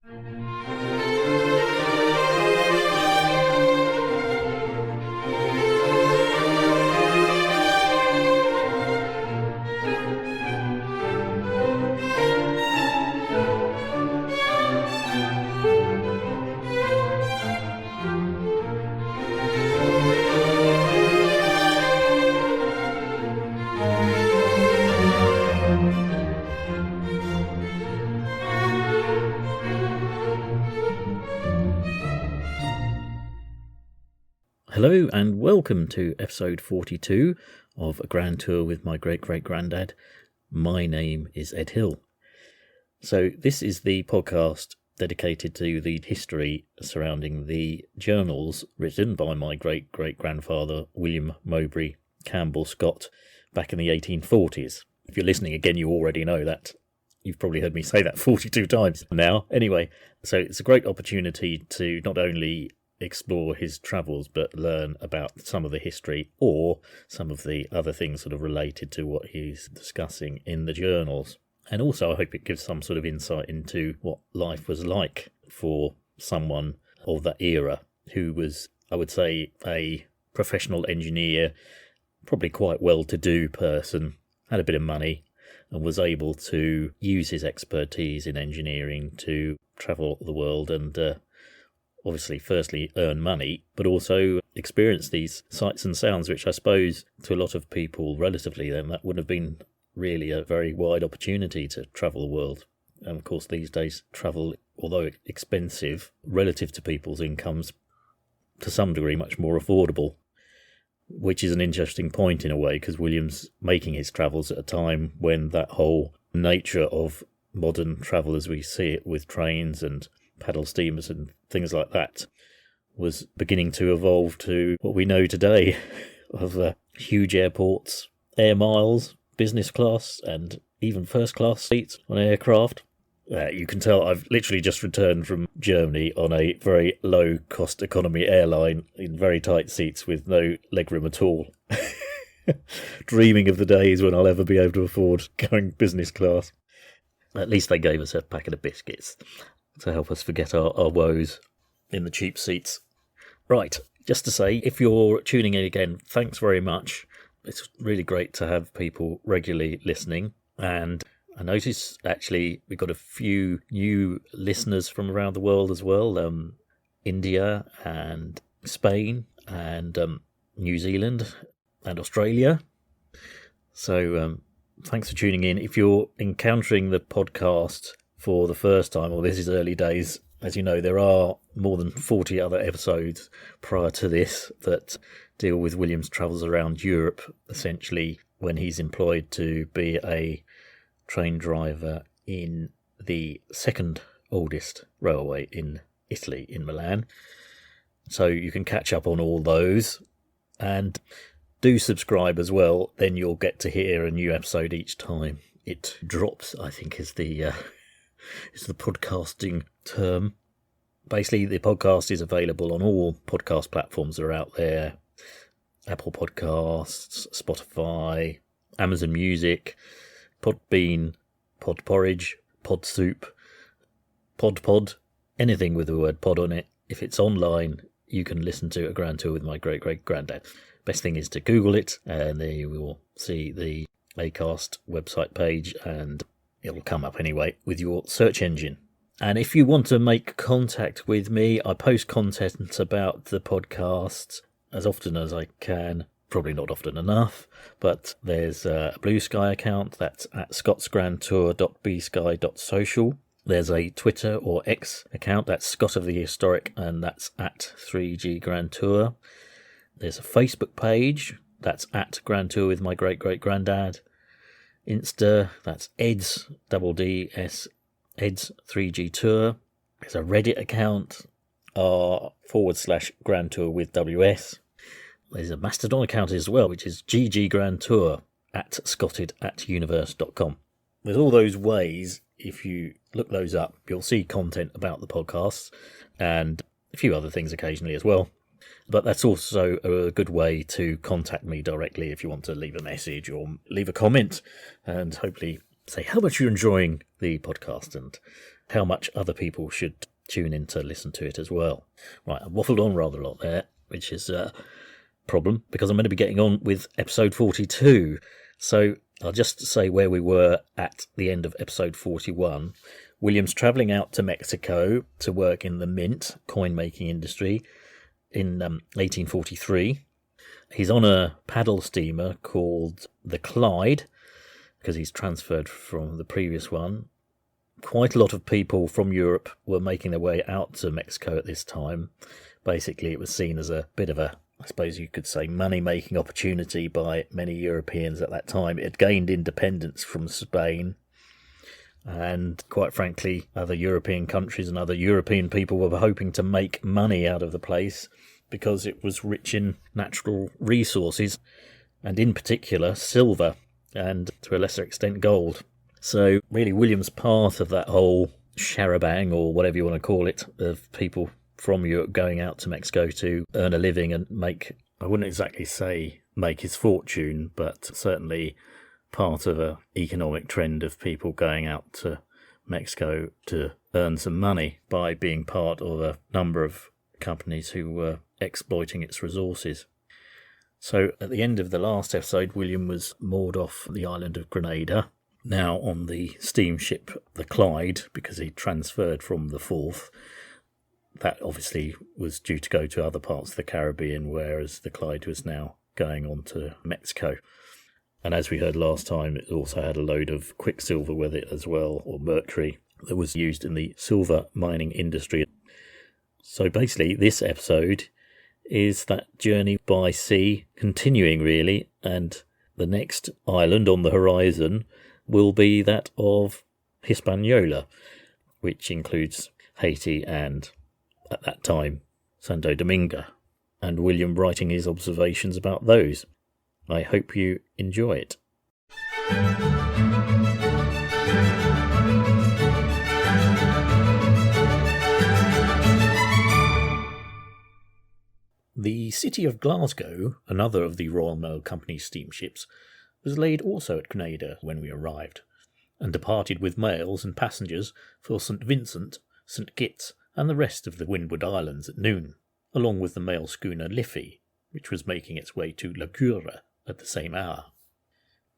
Hello and welcome to episode 42 of A Grand Tour with my great-great-granddad. My name is Ed Hill. So this is the podcast dedicated to the history surrounding the journals written by my great-great-grandfather William Mowbray Campbell Scott back in the 1840s. If you're listening again, you already know that. You've probably heard me say that 42 times now. Anyway, so it's a great opportunity to not only explore his travels but learn about some of the history or some of the other things sort of related to what he's discussing in the journals. And also I hope it gives some sort of insight into what life was like for someone of that era who was, I would say, a professional engineer, probably quite well-to-do person, had a bit of money and was able to use his expertise in engineering to travel the world and obviously firstly earn money, but also experience these sights and sounds, which I suppose to a lot of people relatively then that would have been really a very wide opportunity to travel the world. And of course these days travel, although expensive relative to people's incomes, to some degree much more affordable, which is an interesting point in a way because William's making his travels at a time when that whole nature of modern travel as we see it with trains and paddle steamers and things like that was beginning to evolve to what we know today of huge airports, air miles, business class and even first class seats on aircraft. You can tell I've literally just returned from Germany on a very low cost economy airline in very tight seats with no legroom at all. Dreaming of the days when I'll ever be able to afford going business class. At least they gave us a packet of biscuits to help us forget our woes in the cheap seats. Right, just to say, if you're tuning in again, thanks very much. It's really great to have people regularly listening. And I notice, actually, we've got a few new listeners from around the world as well. India and Spain and New Zealand and Australia. So thanks for tuning in. If you're encountering the podcast for the first time, or this is early days, as you know, there are more than 40 other episodes prior to this that deal with William's travels around Europe, essentially when he's employed to be a train driver in the second oldest railway in Italy, in Milan. So you can catch up on all those and do subscribe as well, then you'll get to hear a new episode each time it drops, I think is the podcasting term. Basically, the podcast is available on all podcast platforms that are out there. Apple Podcasts, Spotify, Amazon Music, Podbean, Podporridge, Podsoup, Podpod, anything with the word pod on it. If it's online, you can listen to A Grand Tour with my great-great-granddad. Best thing is to Google it, and there you will see the Acast website page, and it'll come up anyway with your search engine. And if you want to make contact with me, I post content about the podcast as often as I can. Probably not often enough, but there's a Blue Sky account that's at scottsgrandtour.bsky.social. There's a Twitter or X account that's Scott of the Historic, and that's at 3G Grand Tour. There's a Facebook page that's at Grand Tour with my great-great-granddad. Insta, that's Ed's, double D-S, Ed's 3G Tour. There's a Reddit account, r/Grand Tour with WS. There's a Mastodon account as well, which is GG Grand Tour at scotted@universe.com. There's all those ways. If you look those up, you'll see content about the podcasts and a few other things occasionally as well. But that's also a good way to contact me directly if you want to leave a message or leave a comment and hopefully say how much you're enjoying the podcast and how much other people should tune in to listen to it as well. Right, I waffled on rather a lot there, which is a problem because I'm going to be getting on with episode 42. So I'll just say where we were at the end of episode 41. William's travelling out to Mexico to work in the mint coin-making industry in 1843. He's on a paddle steamer called the Clyde because he's transferred from the previous one. Quite a lot of people from Europe were making their way out to Mexico at this time. Basically, it was seen as a bit of a, I suppose you could say, money-making opportunity by many Europeans at that time. It had gained independence from Spain, and quite frankly, other European countries and other European people were hoping to make money out of the place because it was rich in natural resources, and in particular silver, and to a lesser extent gold. So really William's part of that whole charabang, or whatever you want to call it, of people from Europe going out to Mexico to earn a living and make, I wouldn't exactly say make his fortune, but certainly part of an economic trend of people going out to Mexico to earn some money by being part of a number of companies who were exploiting its resources. So at the end of the last episode, William was moored off the island of Grenada, now on the steamship the Clyde, because he transferred from the Forth. That obviously was due to go to other parts of the Caribbean, whereas the Clyde was now going on to Mexico. And as we heard last time, it also had a load of quicksilver with it as well, or mercury, that was used in the silver mining industry. So basically, this episode is that journey by sea continuing, really, and the next island on the horizon will be that of Hispaniola, which includes Haiti and, at that time, Santo Domingo, and William writing his observations about those. I hope you enjoy it. The city of Glasgow, another of the Royal Mail Company's steamships, was laid also at Grenada when we arrived, and departed with mails and passengers for St. Vincent, St. Kitts, and the rest of the Windward Islands at noon, along with the mail schooner Liffey, which was making its way to La Cura at the same hour.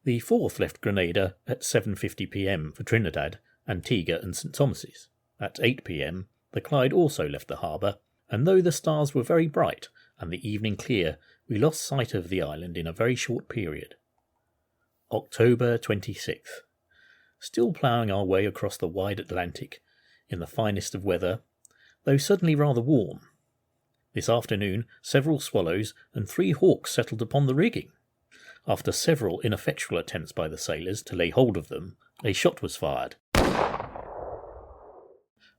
The Forth left Grenada at 7:50 p.m. for Trinidad, Antigua and St. Thomas's. At 8 p.m. the Clyde also left the harbour, and though the stars were very bright and the evening clear, we lost sight of the island in a very short period. October 26th. Still ploughing our way across the wide Atlantic, in the finest of weather, though suddenly rather warm. This afternoon several swallows and 3 hawks settled upon the rigging. After several ineffectual attempts by the sailors to lay hold of them, a shot was fired,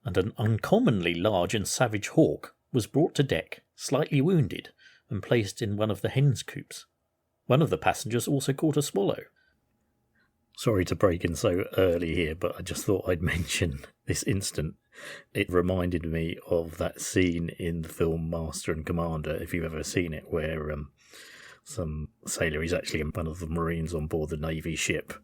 and an uncommonly large and savage hawk was brought to deck, slightly wounded, and placed in one of the hen's coops. One of the passengers also caught a swallow. Sorry to break in so early here, but I just thought I'd mention this incident. It reminded me of that scene in the film Master and Commander, if you've ever seen it, where some sailor, he's actually one of the Marines on board the Navy ship,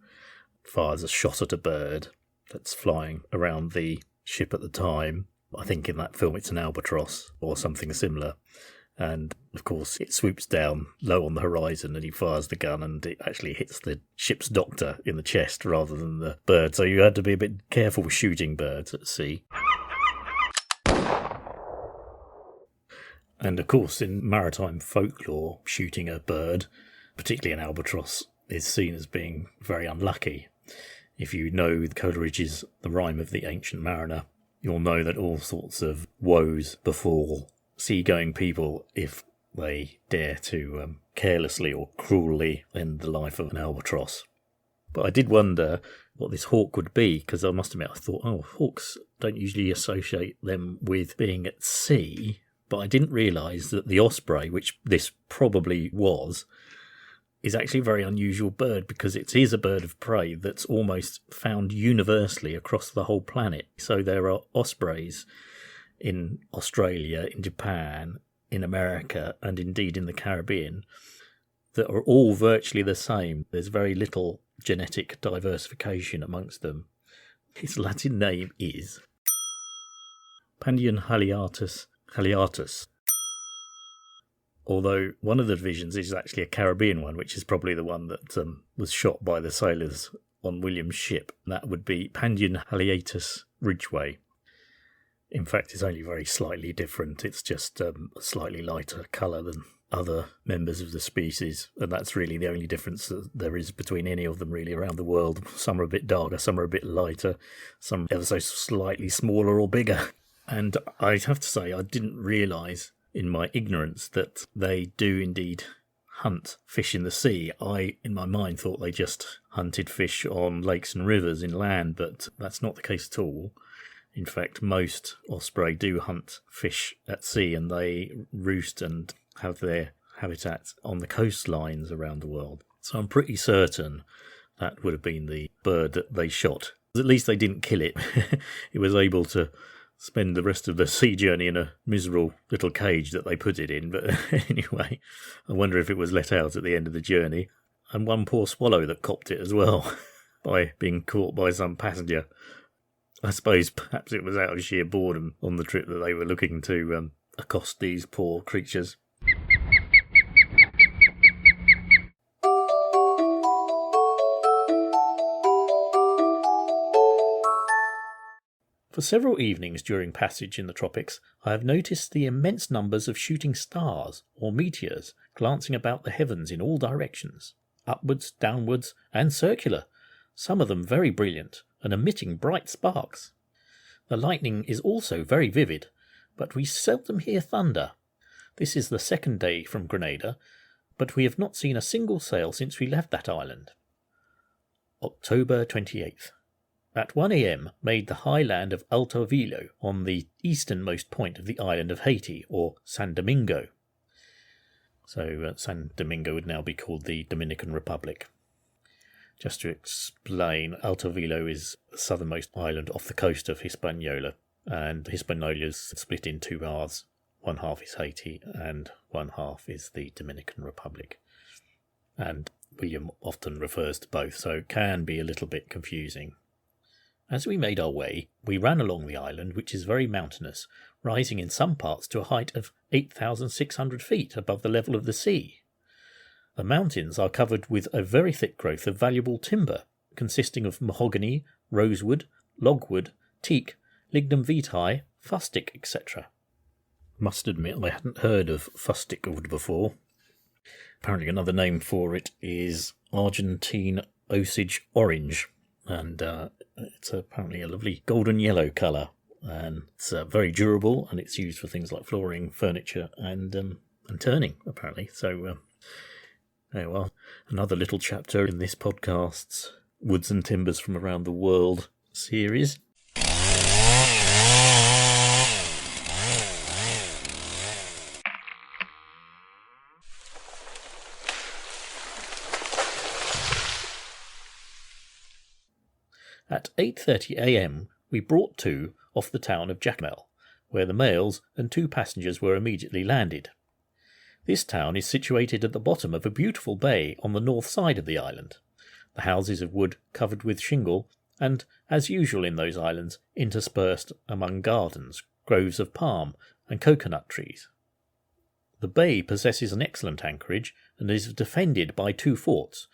fires a shot at a bird that's flying around the ship at the time. I think in that film it's an albatross or something similar. And, of course, it swoops down low on the horizon and he fires the gun and it actually hits the ship's doctor in the chest rather than the bird. So you had to be a bit careful with shooting birds at sea. And, of course, in maritime folklore, shooting a bird, particularly an albatross, is seen as being very unlucky. If you know Coleridge's The Rime of the Ancient Mariner, you'll know that all sorts of woes befall seagoing people if they dare to carelessly or cruelly end the life of an albatross. But I did wonder what this hawk would be, because I must admit I thought, hawks don't usually associate them with being at sea, but I didn't realise that the osprey, which this probably was, is actually a very unusual bird because it is a bird of prey that's almost found universally across the whole planet. So there are ospreys in Australia, in Japan, in America, and indeed in the Caribbean, that are all virtually the same. There's very little genetic diversification amongst them. Its Latin name is Pandion haliatus. Although one of the divisions is actually a Caribbean one, which is probably the one that was shot by the sailors on William's ship. That would be Pandion haliatus ridgway. In fact, it's only very slightly different. It's just a slightly lighter colour than other members of the species, and that's really the only difference that there is between any of them really around the world. Some are a bit darker, some are a bit lighter, some ever so slightly smaller or bigger. And I have to say, I didn't realise in my ignorance that they do indeed hunt fish in the sea. I, in my mind, thought they just hunted fish on lakes and rivers inland, but that's not the case at all. In fact, most osprey do hunt fish at sea, and they roost and have their habitat on the coastlines around the world. So I'm pretty certain that would have been the bird that they shot. At least they didn't kill it. It was able to spend the rest of the sea journey in a miserable little cage that they put it in. But anyway, I wonder if it was let out at the end of the journey. And one poor swallow that copped it as well by being caught by some passenger. I suppose perhaps it was out of sheer boredom on the trip that they were looking to accost these poor creatures. For several evenings during passage in the tropics, I have noticed the immense numbers of shooting stars, or meteors, glancing about the heavens in all directions, upwards, downwards, and circular, some of them very brilliant, and emitting bright sparks. The lightning is also very vivid, but we seldom hear thunder. This is the second day from Grenada, but we have not seen a single sail since we left that island. October 28th. At 1 a.m. made the high land of Alto Vilo on the easternmost point of the island of Haiti, or San Domingo. So San Domingo would now be called the Dominican Republic. Just to explain, Alto Vilo is the southernmost island off the coast of Hispaniola, and Hispaniola is split in two halves. One half is Haiti, and one half is the Dominican Republic. And William often refers to both, so it can be a little bit confusing. As we made our way, we ran along the island, which is very mountainous, rising in some parts to a height of 8,600 feet above the level of the sea. The mountains are covered with a very thick growth of valuable timber, consisting of mahogany, rosewood, logwood, teak, lignum vitae, fustic, etc. Must admit I hadn't heard of fustic wood before. Apparently another name for it is Argentine Osage orange, and it's apparently a lovely golden yellow colour, and it's very durable, and it's used for things like flooring, furniture, and turning, apparently. So there you are, another little chapter in this podcast's Woods and Timbers from Around the World series. At 8:30 a.m. we brought to off the town of Jacmel, where the mails and 2 passengers were immediately landed. This town is situated at the bottom of a beautiful bay on the north side of the island, the houses of wood covered with shingle, and, as usual in those islands, interspersed among gardens, groves of palm, and coconut trees. The bay possesses an excellent anchorage and is defended by 2 forts,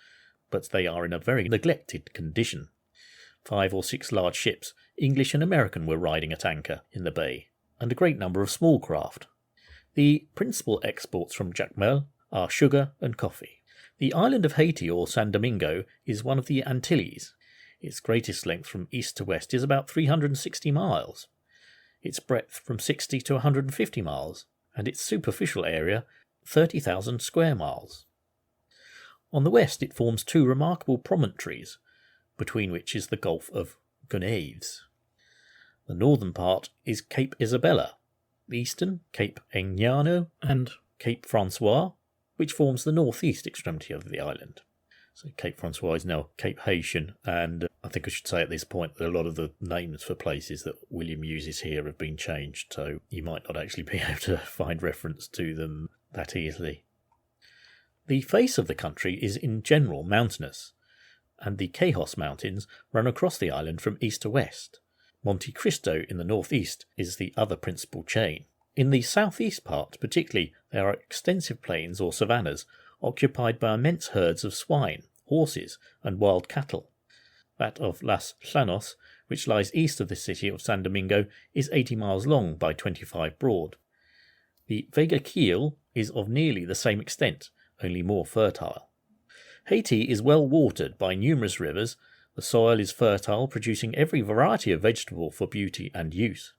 but they are in a very neglected condition. 5 or 6 large ships, English and American, were riding at anchor in the bay, and a great number of small craft. The principal exports from Jacmel are sugar and coffee. The island of Haiti, or San Domingo, is one of the Antilles. Its greatest length from east to west is about 360 miles, its breadth from 60 to 150 miles, and its superficial area 30,000 square miles. On the west it forms 2 remarkable promontories, between which is the Gulf of Gonaives. The northern part is Cape Isabella, the eastern Cape Egnano, and Cape Francois, which forms the northeast extremity of the island. So Cape Francois is now Cape Haitian, and I think I should say at this point that a lot of the names for places that William uses here have been changed, so you might not actually be able to find reference to them that easily. The face of the country is in general mountainous, and the Cajos Mountains run across the island from east to west. Monte Cristo in the northeast is the other principal chain. In the southeast part particularly, there are extensive plains or savannas occupied by immense herds of swine, horses and wild cattle. That of Las Llanos, which lies east of the city of San Domingo, is 80 miles long by 25 broad. The Vega Keel is of nearly the same extent, only more fertile. Haiti is well watered by numerous rivers. The soil is fertile, producing every variety of vegetable for beauty and use.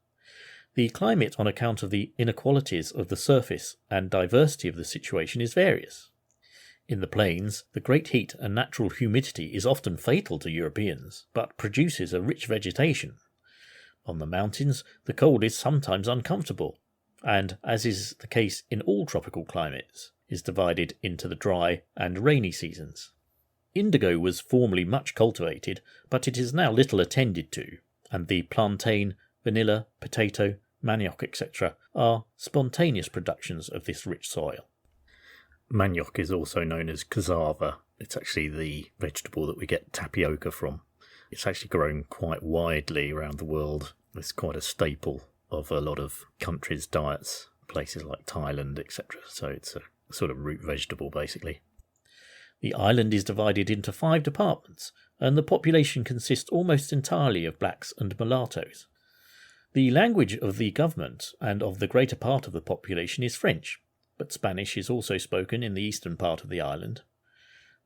The climate, on account of the inequalities of the surface and diversity of the situation, is various. In the plains, the great heat and natural humidity is often fatal to Europeans, but produces a rich vegetation. On the mountains, the cold is sometimes uncomfortable, and, as is the case in all tropical climates, is divided into the dry and rainy seasons. Indigo was formerly much cultivated, but it is now little attended to, and the plantain, vanilla, potato, manioc, etc. are spontaneous productions of this rich soil. Manioc is also known as cassava. It's actually the vegetable that we get tapioca from. It's actually grown quite widely around the world. It's quite a staple of a lot of countries' diets, places like Thailand, etc. So it's a sort of root vegetable, basically. The island is divided into 5 departments, and the population consists almost entirely of blacks and mulattoes. The language of the government and of the greater part of the population is French, but Spanish is also spoken in the eastern part of the island.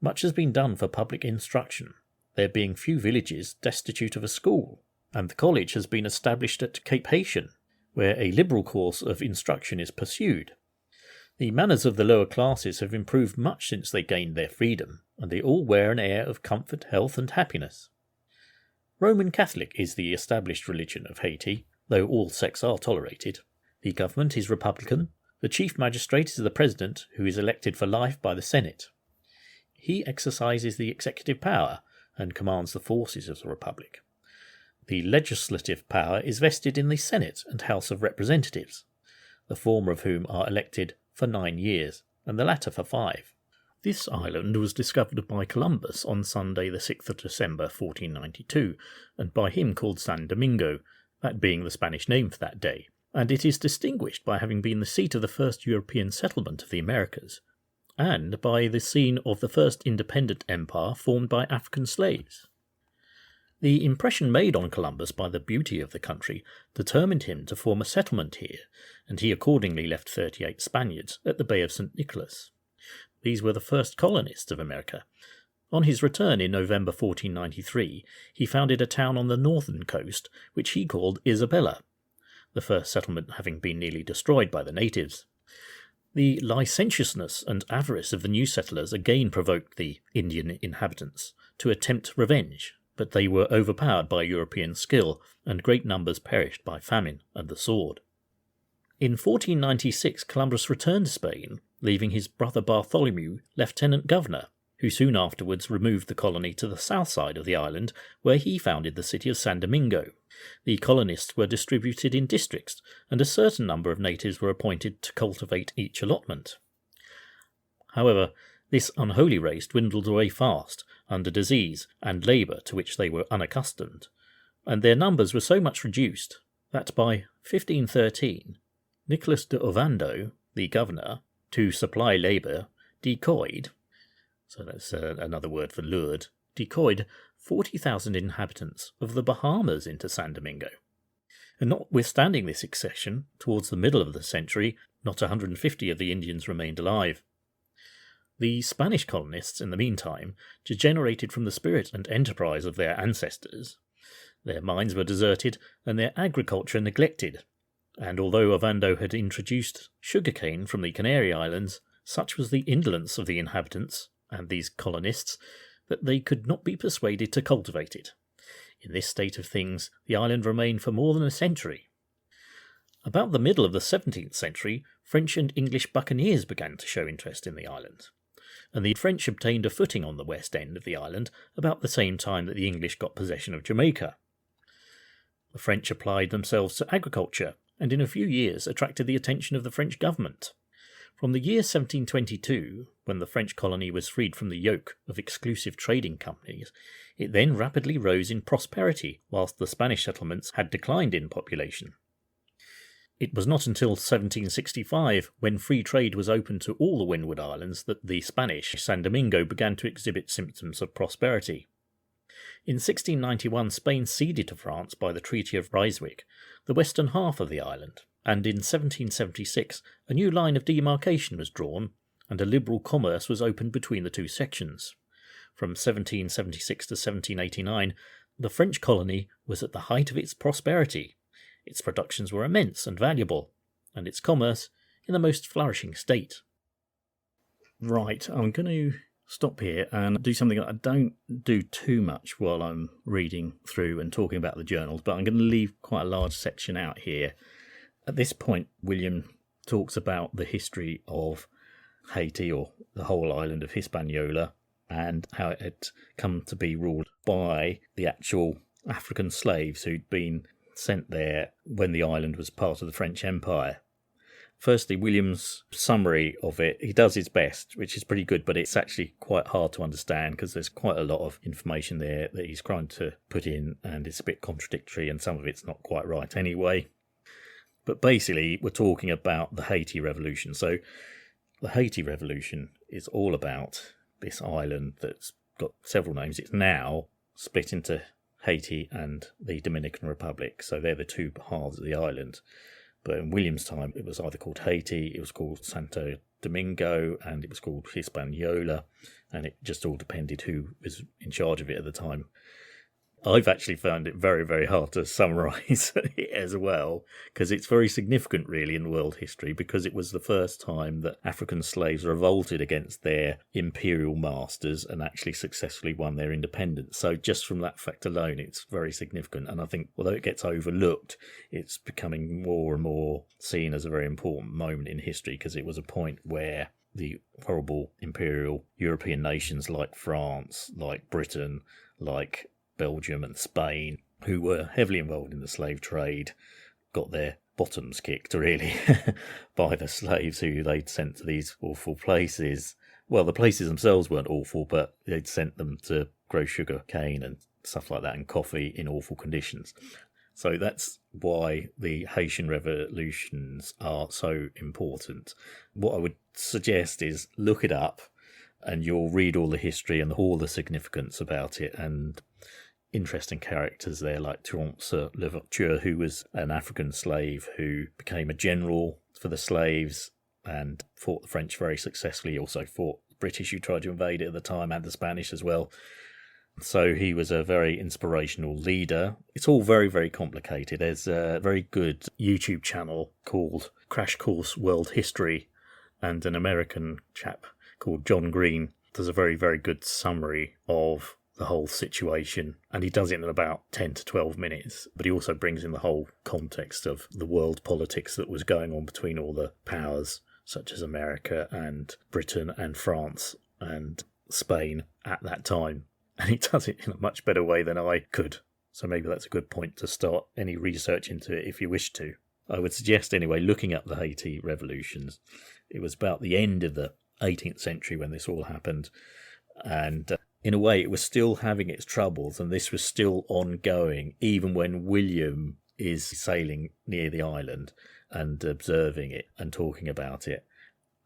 Much has been done for public instruction, there being few villages destitute of a school, and the college has been established at Cape Haitian, where a liberal course of instruction is pursued. The manners of the lower classes have improved much since they gained their freedom, and they all wear an air of comfort, health, and happiness. Roman Catholic is the established religion of Haiti, though all sects are tolerated. The government is republican. The chief magistrate is the president, who is elected for life by the Senate. He exercises the executive power and commands the forces of the republic. The legislative power is vested in the Senate and House of Representatives, the former of whom are elected for 9 years, and the latter for 5. This island was discovered by Columbus on Sunday the 6th of December 1492, and by him called San Domingo, that being the Spanish name for that day, and it is distinguished by having been the seat of the first European settlement of the Americas, and by the scene of the first independent empire formed by African slaves. The impression made on Columbus by the beauty of the country determined him to form a settlement here, and he accordingly left 38 Spaniards at the Bay of St. Nicholas. These were the first colonists of America. On his return in November 1493, he founded a town on the northern coast, which he called Isabella, the first settlement having been nearly destroyed by the natives. The licentiousness and avarice of the new settlers again provoked the Indian inhabitants to attempt revenge, but they were overpowered by European skill, and great numbers perished by famine and the sword. In 1496 Columbus returned to Spain, leaving his brother Bartholomew lieutenant governor, who soon afterwards removed the colony to the south side of the island, where he founded the city of San Domingo. The colonists were distributed in districts, and a certain number of natives were appointed to cultivate each allotment. However, this unholy race dwindled away fast, under disease and labour to which they were unaccustomed, and their numbers were so much reduced that by 1513 Nicholas de Ovando, the governor, to supply labour, decoyed, so that's another word for lured, decoyed 40,000 inhabitants of the Bahamas into San Domingo. And notwithstanding this accession, towards the middle of the century, not 150 of the Indians remained alive. The Spanish colonists, in the meantime, degenerated from the spirit and enterprise of their ancestors. Their mines were deserted and their agriculture neglected, and although Ovando had introduced sugarcane from the Canary Islands, such was the indolence of the inhabitants and these colonists that they could not be persuaded to cultivate it. In this state of things, the island remained for more than a century. About the middle of the 17th century, French and English buccaneers began to show interest in the island, and the French obtained a footing on the west end of the island about the same time that the English got possession of Jamaica. The French applied themselves to agriculture, and in a few years attracted the attention of the French government. From the year 1722, when the French colony was freed from the yoke of exclusive trading companies, it then rapidly rose in prosperity, whilst the Spanish settlements had declined in population. It was not until 1765, when free trade was open to all the Windward Islands, that the Spanish San Domingo began to exhibit symptoms of prosperity. In 1691, Spain ceded to France by the Treaty of Ryswick the western half of the island, and in 1776 a new line of demarcation was drawn, and a liberal commerce was opened between the two sections. From 1776 to 1789, the French colony was at the height of its prosperity. Its productions were immense and valuable, and its commerce in the most flourishing state. Right, I'm going to stop here and do something that I don't do too much while I'm reading through and talking about the journals, but I'm going to leave quite a large section out here. At this point, William talks about the history of Haiti, or the whole island of Hispaniola, and how it had come to be ruled by the actual African slaves who'd been sent there when the island was part of the French Empire. Firstly, William's summary of it, he does his best, which is pretty good, but it's actually quite hard to understand because there's quite a lot of information there that he's trying to put in, and it's a bit contradictory, and some of it's not quite right anyway. But basically, we're talking about the Haiti Revolution. So the Haiti Revolution is all about this island that's got several names. It's now split into Haiti and the Dominican Republic, so they're the two halves of the island. But in William's time, it was either called Haiti, it was called Santo Domingo, and it was called Hispaniola, and it just all depended who was in charge of it at the time. I've actually found it very, very hard to summarise it as well, because it's very significant really in world history, because it was the first time that African slaves revolted against their imperial masters and actually successfully won their independence. So just from that fact alone, it's very significant. And I think although it gets overlooked, it's becoming more and more seen as a very important moment in history, because it was a point where the horrible imperial European nations like France, like Britain, like Belgium and Spain, who were heavily involved in the slave trade, got their bottoms kicked, really, by the slaves who they'd sent to these awful places. Well, the places themselves weren't awful, but they'd sent them to grow sugar cane and stuff like that, and coffee in awful conditions. So that's why the Haitian revolutions are so important. What I would suggest is look it up, and you'll read all the history and all the significance about it, and interesting characters there like Terence Louverture, who was an African slave who became a general for the slaves and fought the French very successfully. He also fought the British who tried to invade it at the time, and the Spanish as well. So he was a very inspirational leader. It's all very, very complicated. There's a very good YouTube channel called Crash Course World History, and an American chap called John Green does a very, very good summary of the whole situation, and he does it in about 10 to 12 minutes, but he also brings in the whole context of the world politics that was going on between all the powers such as America and Britain and France and Spain at that time, and he does it in a much better way than I could. So maybe that's a good point to start any research into it if you wish to. I would suggest anyway looking up the Haiti revolutions. It was about the end of the 18th century when this all happened, and in a way, it was still having its troubles, and this was still ongoing, even when William is sailing near the island and observing it and talking about it.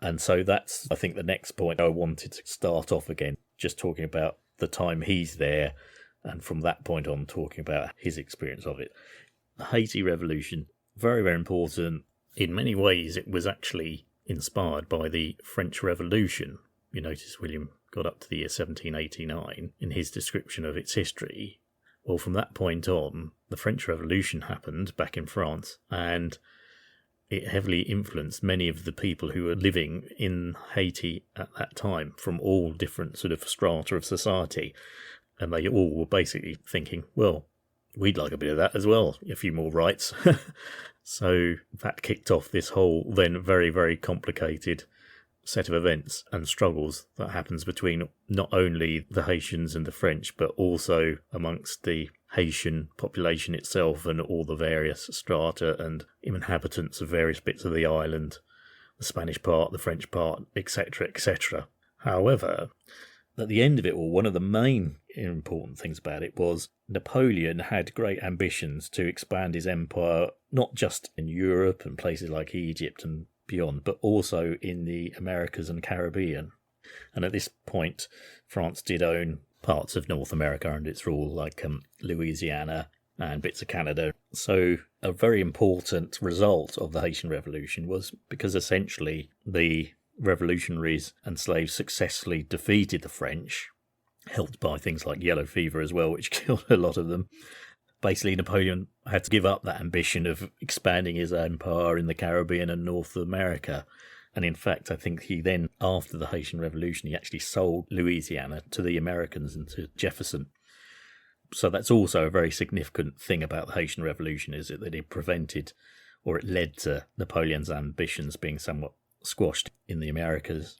And so that's, I think, the next point I wanted to start off again, just talking about the time he's there, and from that point on, talking about his experience of it. The Haiti Revolution, very, very important. In many ways, it was actually inspired by the French Revolution. You notice William got up to the year 1789 in his description of its history. Well, from that point on, the French Revolution happened back in France, and it heavily influenced many of the people who were living in Haiti at that time from all different sort of strata of society. And they all were basically thinking, well, we'd like a bit of that as well, a few more rights. So that kicked off this whole then very, very complicated set of events and struggles that happens between not only the Haitians and the French, but also amongst the Haitian population itself and all the various strata and inhabitants of various bits of the island. the Spanish part, the French part, etc., etc. However, at the end of it all, one of the main important things about it was Napoleon had great ambitions to expand his empire, not just in Europe and places like Egypt and beyond, but also in the Americas and Caribbean. And at this point, France did own parts of North America under its rule, like Louisiana and bits of Canada. So a very important result of the Haitian Revolution was because essentially the revolutionaries and slaves successfully defeated the French, helped by things like yellow fever as well, which killed a lot of them. Basically, Napoleon had to give up that ambition of expanding his empire in the Caribbean and North America. And in fact, I think he then, after the Haitian Revolution, he actually sold Louisiana to the Americans and to Jefferson. So that's also a very significant thing about the Haitian Revolution, is that it prevented, or it led to Napoleon's ambitions being somewhat squashed in the Americas.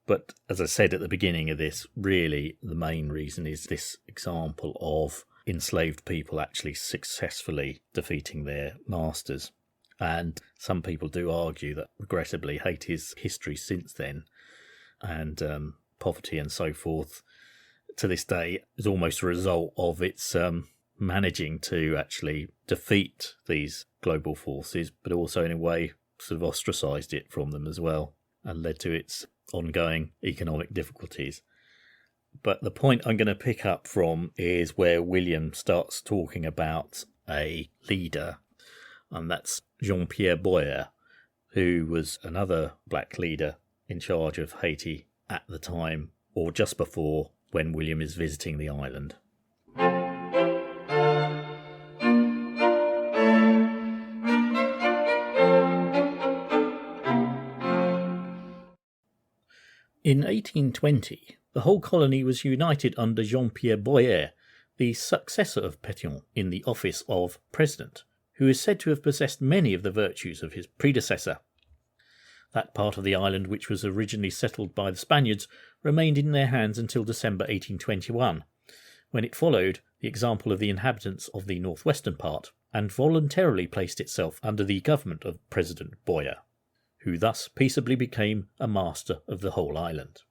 But as I said at the beginning of this, really the main reason is this example of enslaved people actually successfully defeating their masters. And some people do argue that, regrettably, Haiti's history since then and poverty and so forth to this day is almost a result of its managing to actually defeat these global forces, but also in a way sort of ostracised it from them as well and led to its ongoing economic difficulties. But the point I'm going to pick up from is where William starts talking about a leader, and that's Jean-Pierre Boyer, who was another black leader in charge of Haiti at the time, or just before, when William is visiting the island. In 1820, the whole colony was united under Jean-Pierre Boyer, the successor of Pétion in the office of president, who is said to have possessed many of the virtues of his predecessor. That part of the island which was originally settled by the Spaniards remained in their hands until December 1821, when it followed the example of the inhabitants of the northwestern part and voluntarily placed itself under the government of President Boyer, who thus peaceably became a master of the whole island.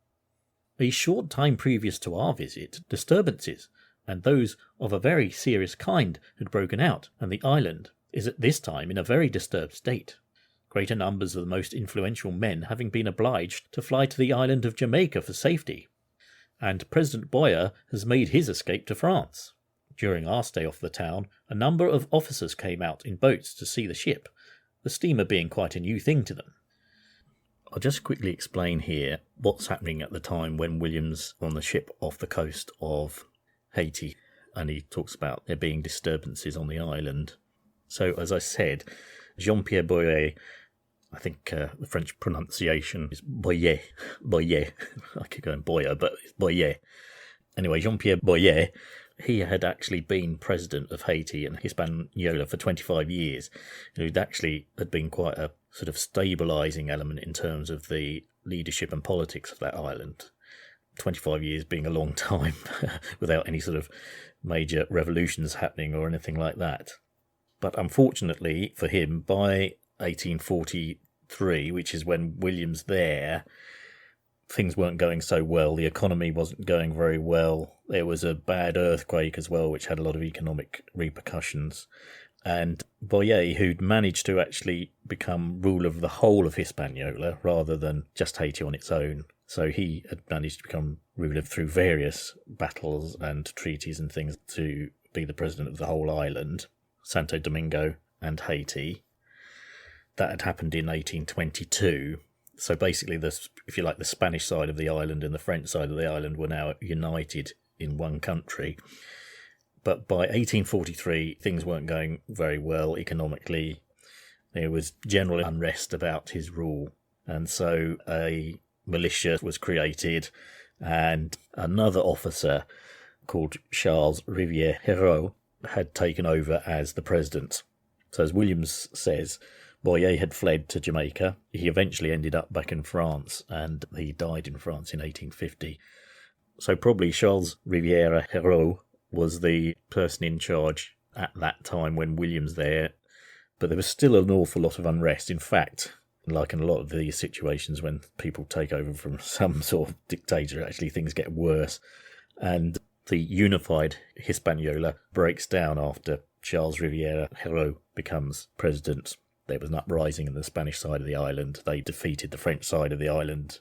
A short time previous to our visit, disturbances, and those of a very serious kind, had broken out, and the island is at this time in a very disturbed state, greater numbers of the most influential men having been obliged to fly to the island of Jamaica for safety, and President Boyer has made his escape to France. During our stay off the town, a number of officers came out in boats to see the ship, the steamer being quite a new thing to them. I'll just quickly explain here what's happening at the time when William's on the ship off the coast of Haiti, and he talks about there being disturbances on the island. So, as I said, Jean-Pierre Boyer, I think the French pronunciation is Boyer. I could go in Boyer, but it's Boyer. Anyway, Jean-Pierre Boyer, he had actually been president of Haiti and Hispaniola for 25 years. It actually had been quite a sort of stabilising element in terms of the leadership and politics of that island. 25 years being a long time without any sort of major revolutions happening or anything like that. But unfortunately for him, by 1843, which is when William's there, things weren't going so well. The economy wasn't going very well. There was a bad earthquake as well, which had a lot of economic repercussions. And Boyer, who'd managed to actually become ruler of the whole of Hispaniola rather than just Haiti on its own, so he had managed to become ruler through various battles and treaties and things to be the president of the whole island, Santo Domingo and Haiti. That had happened in 1822. So basically, if you like, the Spanish side of the island and the French side of the island were now united in one country. But by 1843, things weren't going very well economically. There was general unrest about his rule. And so a militia was created, and another officer called Charles Rivière-Hérault had taken over as the president. So as Williams says, Boyer had fled to Jamaica. He eventually ended up back in France, and he died in France in 1850. So probably Charles Rivière-Hérault was the person in charge at that time when William's there, but there was still an awful lot of unrest. In fact, Like in a lot of these situations when people take over from some sort of dictator, actually things get worse. And the unified Hispaniola breaks down after Charles Riviere Hero becomes president. There was an uprising on the Spanish side of the island. They defeated the French side of the island.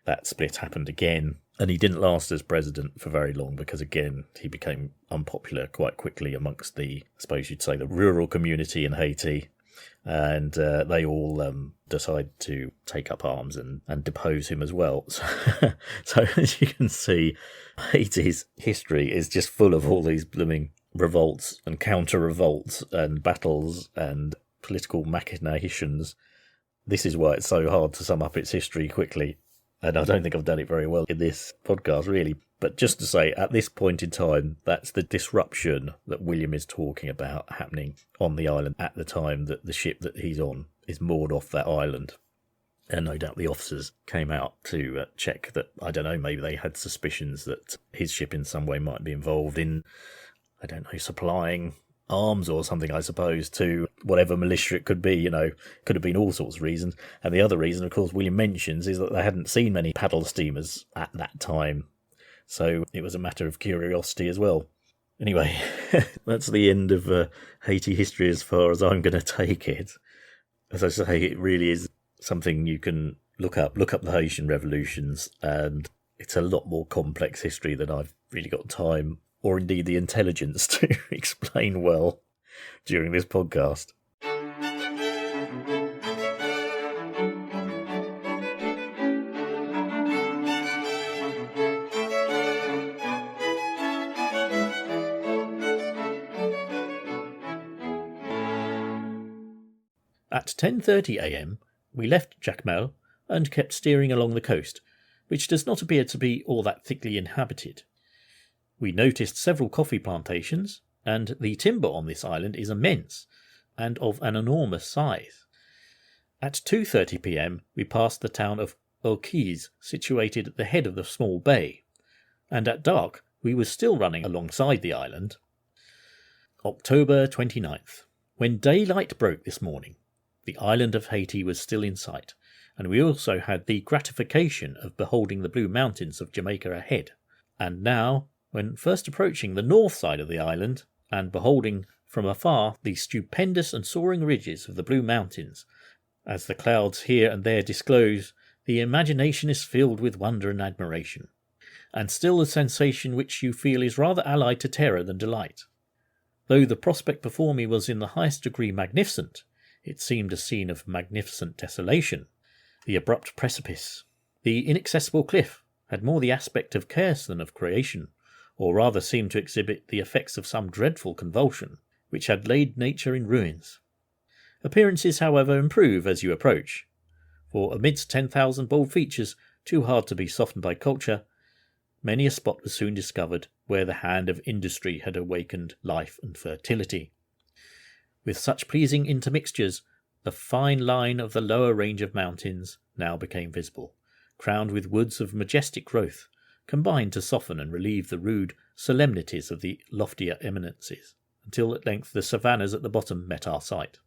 That split happened again. And he didn't last as president for very long because, again, he became unpopular quite quickly amongst the, I suppose you'd say, the rural community in Haiti. And they all decide to take up arms and depose him as well. So as you can see, Haiti's history is just full of all these blooming revolts and counter-revolts and battles and political machinations. This is why it's so hard to sum up its history quickly. And I don't think I've done it very well in this podcast, really. But just to say, at this point in time, that's the disruption that William is talking about happening on the island at the time that the ship that he's on is moored off that island. And no doubt the officers came out to check that, I don't know, maybe they had suspicions that his ship in some way might be involved in, I don't know, supplying arms or something, I suppose, to whatever militia it could be. You know, could have been all sorts of reasons. And the other reason, of course, William mentions is that they hadn't seen many paddle steamers at that time. So it was a matter of curiosity as well. Anyway, that's the end of Haiti history as far as I'm going to take it. As I say, it really is something you can look up. Look up the Haitian revolutions, and it's a lot more complex history than I've really got time or indeed the intelligence to explain well during this podcast. At 10:30 a.m, we left Jacmel and kept steering along the coast, which does not appear to be all that thickly inhabited. We noticed several coffee plantations, and the timber on this island is immense, and of an enormous size. At 2:30 p.m, we passed the town of Orquíz, situated at the head of the small bay, and at dark we were still running alongside the island. October 29th. When daylight broke this morning, the island of Haiti was still in sight, and we also had the gratification of beholding the blue mountains of Jamaica ahead. And now, when first approaching the north side of the island, and beholding from afar the stupendous and soaring ridges of the blue mountains, as the clouds here and there disclose, the imagination is filled with wonder and admiration, and still the sensation which you feel is rather allied to terror than delight. Though the prospect before me was in the highest degree magnificent, it seemed a scene of magnificent desolation. The abrupt precipice, the inaccessible cliff, had more the aspect of chaos than of creation, or rather seemed to exhibit the effects of some dreadful convulsion, which had laid nature in ruins. Appearances, however, improve as you approach, for amidst 10,000 bold features too hard to be softened by culture, many a spot was soon discovered where the hand of industry had awakened life and fertility. With such pleasing intermixtures, the fine line of the lower range of mountains now became visible, crowned with woods of majestic growth, combined to soften and relieve the rude solemnities of the loftier eminences, until at length the savannas at the bottom met our sight.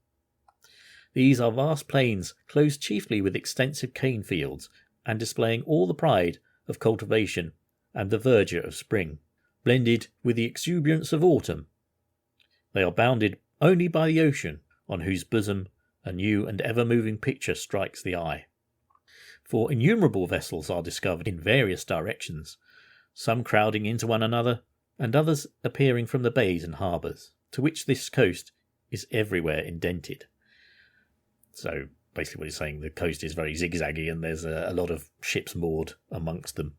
These are vast plains, closed chiefly with extensive cane fields, and displaying all the pride of cultivation and the verdure of spring, blended with the exuberance of autumn. They are bounded only by the ocean, on whose bosom a new and ever-moving picture strikes the eye. For innumerable vessels are discovered in various directions, some crowding into one another, and others appearing from the bays and harbours, to which this coast is everywhere indented. So basically what he's saying, the coast is very zigzaggy and there's a lot of ships moored amongst them.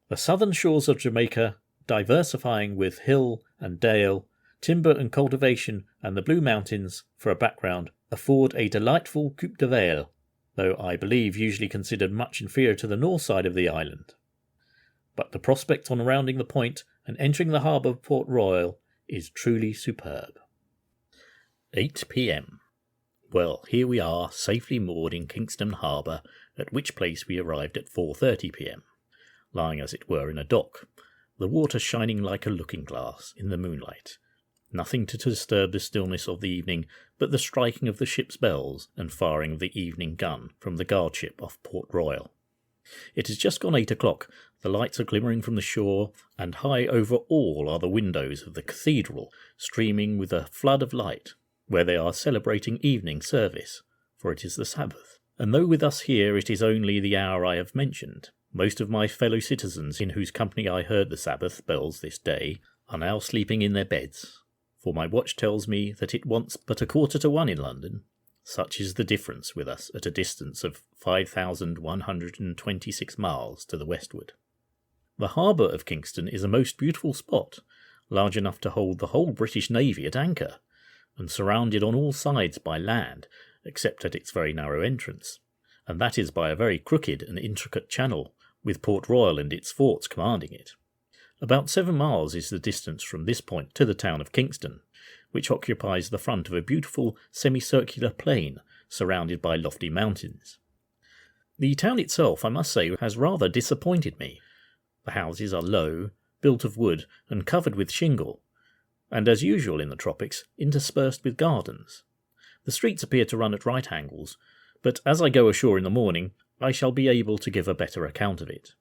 The southern shores of Jamaica, diversifying with hill and dale, timber and cultivation, and the blue mountains for a background, afford a delightful coupe de vale, though I believe usually considered much inferior to the north side of the island. But the prospect on rounding the point and entering the harbour of Port Royal is truly superb. 8 p.m. Well, here we are, safely moored in Kingston harbour, at which place we arrived at 4:30 p.m, lying as it were in a dock, the water shining like a looking-glass in the moonlight, Nothing to disturb the stillness of the evening but the striking of the ship's bells and firing of the evening gun from the guardship off Port Royal. It has just gone 8 o'clock, the lights are glimmering from the shore, and high over all are the windows of the cathedral, streaming with a flood of light, where they are celebrating evening service, for it is the Sabbath. And though with us here it is only the hour I have mentioned, most of my fellow citizens in whose company I heard the Sabbath bells this day are now sleeping in their beds, for my watch tells me that it wants but 1:45 in London. Such is the difference with us at a distance of 5,126 miles to the westward. The harbour of Kingston is a most beautiful spot, large enough to hold the whole British Navy at anchor, and surrounded on all sides by land, except at its very narrow entrance, and that is by a very crooked and intricate channel, with Port Royal and its forts commanding it. About 7 miles is the distance from this point to the town of Kingston, which occupies the front of a beautiful semicircular plain surrounded by lofty mountains. The town itself, I must say, has rather disappointed me. The houses are low, built of wood and covered with shingle, and as usual in the tropics, interspersed with gardens. The streets appear to run at right angles, but as I go ashore in the morning, I shall be able to give a better account of it.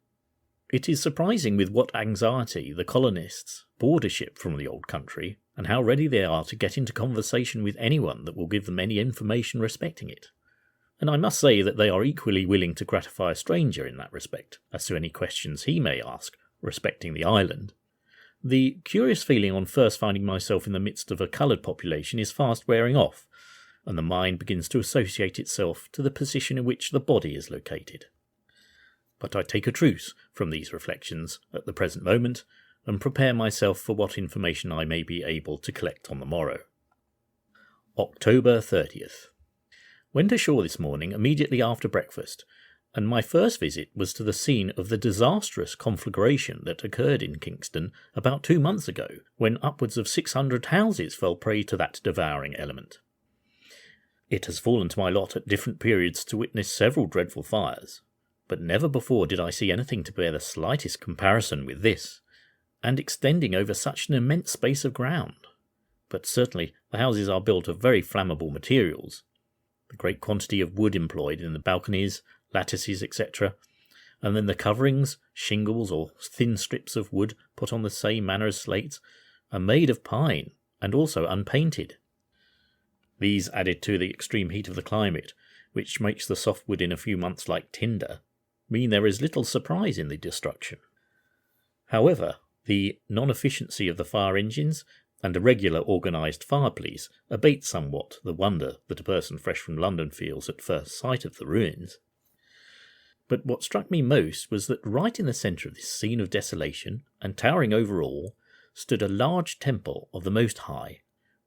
It is surprising with what anxiety the colonists board a ship from the old country, and how ready they are to get into conversation with anyone that will give them any information respecting it. And I must say that they are equally willing to gratify a stranger in that respect, as to any questions he may ask respecting the island. The curious feeling on first finding myself in the midst of a coloured population is fast wearing off, and the mind begins to associate itself to the position in which the body is located. But I take a truce from these reflections at the present moment, and prepare myself for what information I may be able to collect on the morrow. October 30th. Went ashore this morning immediately after breakfast, and my first visit was to the scene of the disastrous conflagration that occurred in Kingston about 2 months ago, when upwards of 600 houses fell prey to that devouring element. It has fallen to my lot at different periods to witness several dreadful fires, but never before did I see anything to bear the slightest comparison with this, and extending over such an immense space of ground. But certainly the houses are built of very flammable materials. The great quantity of wood employed in the balconies, lattices, etc., and then the coverings, shingles or thin strips of wood put on the same manner as slates, are made of pine and also unpainted. These, added to the extreme heat of the climate, which makes the softwood in a few months like tinder, mean there is little surprise in the destruction. However, the non-efficiency of the fire engines and a regular organised fire police abate somewhat the wonder that a person fresh from London feels at first sight of the ruins. But what struck me most was that right in the centre of this scene of desolation, and towering over all, stood a large temple of the Most High,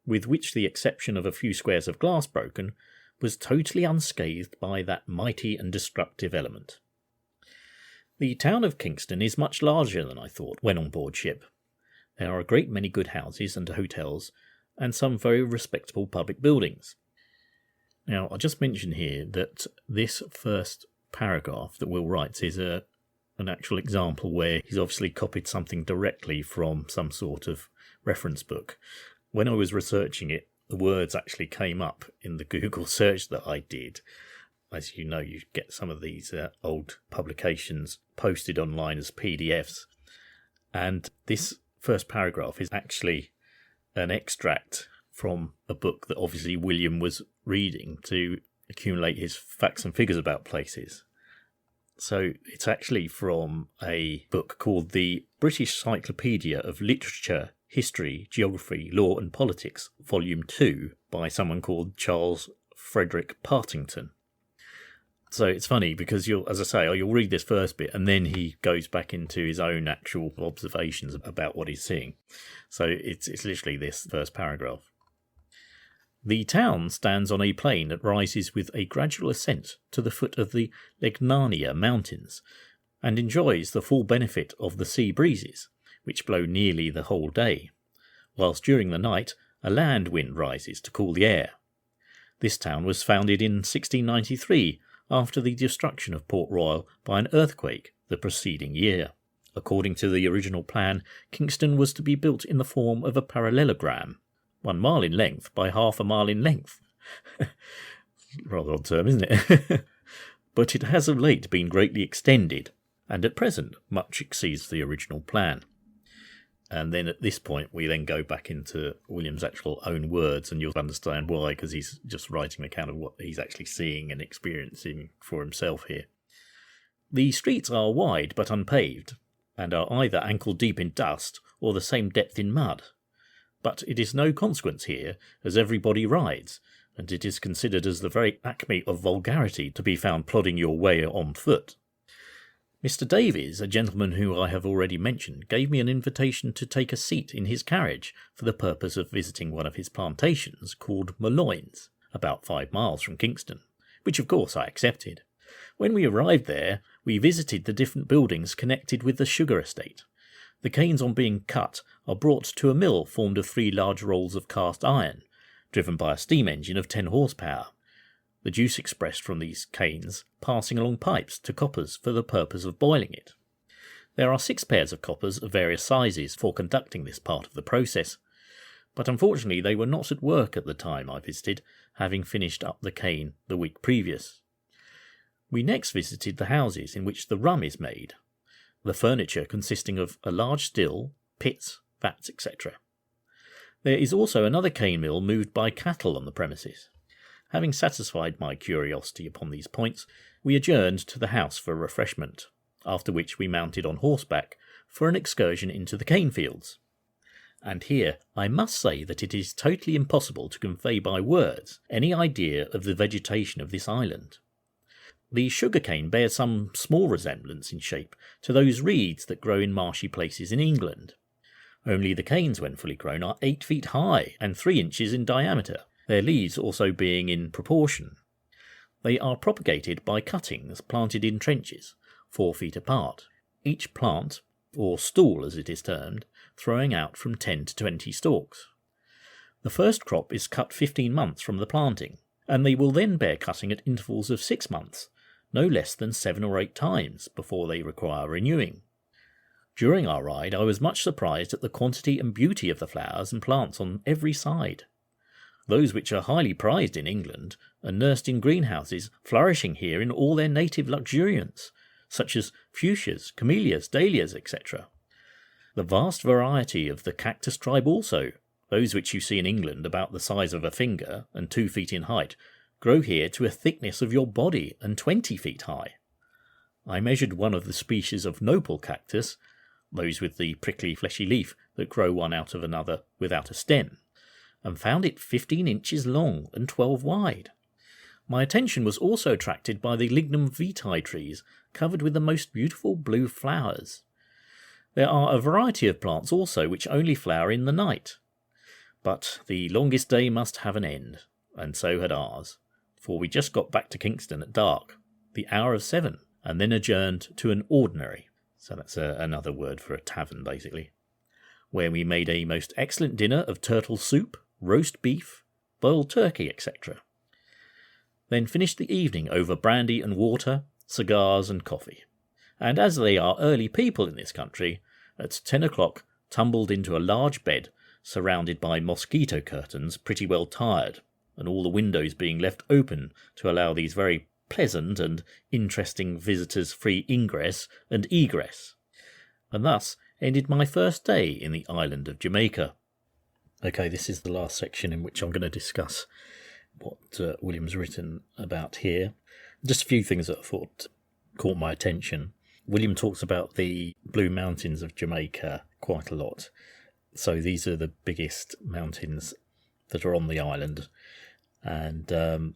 with which the exception of a few squares of glass broken, was totally unscathed by that mighty and destructive element. The town of Kingston is much larger than I thought when on board ship. There are a great many good houses and hotels, and some very respectable public buildings. Now, I'll just mention here that this first paragraph that Will writes is an actual example where he's obviously copied something directly from some sort of reference book. When I was researching it, the words actually came up in the Google search that I did. As you know, you get some of these old publications posted online as PDFs. And this first paragraph is actually an extract from a book that obviously William was reading to accumulate his facts and figures about places. So it's actually from a book called The British Cyclopedia of Literature, History, Geography, Law and Politics, Volume 2, by someone called Charles Frederick Partington. So it's funny because you'll read this first bit and then he goes back into his own actual observations about what he's seeing. So it's literally this first paragraph. The town stands on a plain that rises with a gradual ascent to the foot of the Legnania Mountains and enjoys the full benefit of the sea breezes, which blow nearly the whole day, whilst during the night a land wind rises to cool the air. This town was founded in 1693 after the destruction of Port Royal by an earthquake the preceding year. According to the original plan, Kingston was to be built in the form of a parallelogram, 1 mile in length by half a mile in length. Rather odd term, isn't it? But it has of late been greatly extended, and at present much exceeds the original plan. And then at this point we then go back into William's actual own words, and you'll understand why, because he's just writing an account of what he's actually seeing and experiencing for himself here. The streets are wide but unpaved, and are either ankle deep in dust or the same depth in mud. But it is no consequence here, as everybody rides, and it is considered as the very acme of vulgarity to be found plodding your way on foot. Mr. Davies, a gentleman who I have already mentioned, gave me an invitation to take a seat in his carriage for the purpose of visiting one of his plantations called Malloy's, about 5 miles from Kingston, which of course I accepted. When we arrived there, we visited the different buildings connected with the sugar estate. The canes on being cut are brought to a mill formed of 3 large rolls of cast iron, driven by a steam engine of 10 horsepower. The juice expressed from these canes passing along pipes to coppers for the purpose of boiling it. There are 6 pairs of coppers of various sizes for conducting this part of the process, but unfortunately they were not at work at the time I visited, having finished up the cane the week previous. We next visited the houses in which the rum is made, the furniture consisting of a large still, pits, vats, etc. There is also another cane mill moved by cattle on the premises. Having satisfied my curiosity upon these points, we adjourned to the house for refreshment, after which we mounted on horseback for an excursion into the cane fields. And here I must say that it is totally impossible to convey by words any idea of the vegetation of this island. The sugarcane bears some small resemblance in shape to those reeds that grow in marshy places in England. Only the canes, when fully grown, are 8 feet high and 3 inches in diameter, their leaves also being in proportion. They are propagated by cuttings planted in trenches, 4 feet apart, each plant, or stool as it is termed, throwing out from 10 to 20 stalks. The first crop is cut 15 months from the planting, and they will then bear cutting at intervals of 6 months, no less than 7 or 8 times, before they require renewing. During our ride I was much surprised at the quantity and beauty of the flowers and plants on every side. Those which are highly prized in England are nursed in greenhouses, flourishing here in all their native luxuriance, such as fuchsias, camellias, dahlias, etc. The vast variety of the cactus tribe also, those which you see in England about the size of a finger and 2 feet in height, grow here to a thickness of your body and 20 feet high. I measured one of the species of nopal cactus, those with the prickly fleshy leaf that grow one out of another without a stem, and found it 15 inches long and 12 wide. My attention was also attracted by the lignum vitae trees, covered with the most beautiful blue flowers. There are a variety of plants also which only flower in the night. But the longest day must have an end, and so had ours, for we just got back to Kingston at dark, the hour of 7, and then adjourned to an ordinary, so that's another word for a tavern basically, where we made a most excellent dinner of turtle soup, roast beef, boiled turkey, etc. Then finished the evening over brandy and water, cigars and coffee, and as they are early people in this country, at 10 o'clock tumbled into a large bed surrounded by mosquito curtains, pretty well tired, and all the windows being left open to allow these very pleasant and interesting visitors free ingress and egress. And thus ended my first day in the island of Jamaica. Okay, this is the last section in which I'm going to discuss what William's written about here. Just a few things that I thought caught my attention. William talks about the Blue Mountains of Jamaica quite a lot. So these are the biggest mountains that are on the island. And